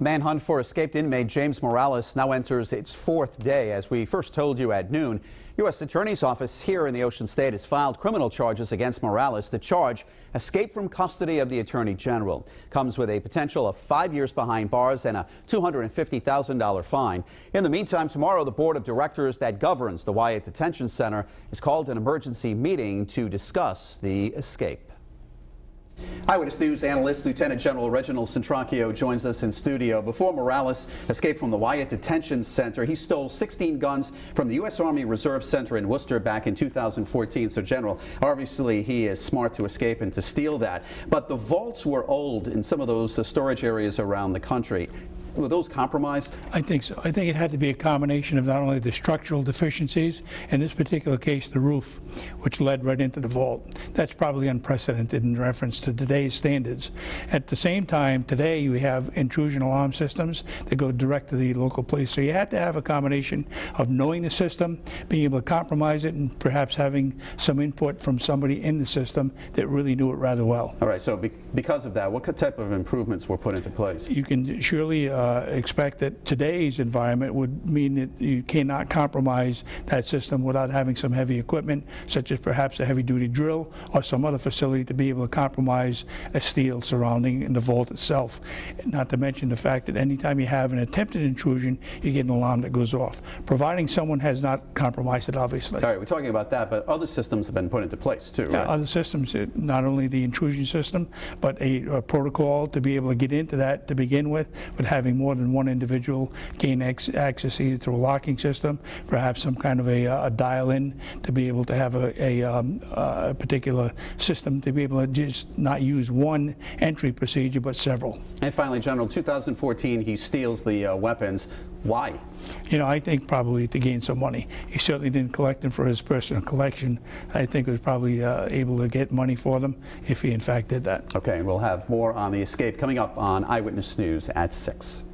Manhunt for escaped inmate James Morales now enters its fourth day. As we first told you at noon, U.S. Attorney's Office here in the Ocean State has filed criminal charges against Morales. The charge, escape from custody of the Attorney General, comes with a potential of 5 years behind bars and a $250,000 fine. In the meantime, tomorrow the board of directors that governs the Wyatt Detention Center is called an emergency meeting to discuss the escape. Eyewitness News Analyst Lt. General Reginald Centracchio joins us in studio. Before Morales escaped from the Wyatt Detention Center, he stole 16 guns from the U.S. Army Reserve Center in Worcester back in 2014. So, General, obviously he is smart to escape and to steal that. But the vaults were old in some of those storage areas around the country. Were those compromised? I think so. I think it had to be a combination of not only the structural deficiencies, in this particular case the roof, which led right into the vault. That's probably unprecedented in reference to today's standards. At the same time, today we have intrusion alarm systems that go direct to the local police. So you had to have a combination of knowing the system, being able to compromise it, and perhaps having some input from somebody in the system that really knew it rather well. All right, so because of that, what type of improvements were put into place? You can surely expect that today's environment would mean that you cannot compromise that system without having some heavy equipment, such as perhaps a heavy-duty drill or some other facility to be able to compromise a steel surrounding the vault itself. Not to mention the fact that anytime you have an attempted intrusion, you get an alarm that goes off, providing someone has not compromised it, obviously. All right, we're talking about that, but other systems have been put into place too, right? Yeah, other systems, not only the intrusion system, but a protocol to be able to get into that to begin with, but having more than one individual gain access either through a locking system, perhaps some kind of a dial-in to be able to have a particular system to be able to just not use one entry procedure but several. And finally, General, 2014 he steals the weapons. Why? You know, I think probably to gain some money. He certainly didn't collect them for his personal collection. I think he was probably able to get money for them if he in fact did that. Okay, we'll have more on the escape coming up on Eyewitness News at 6.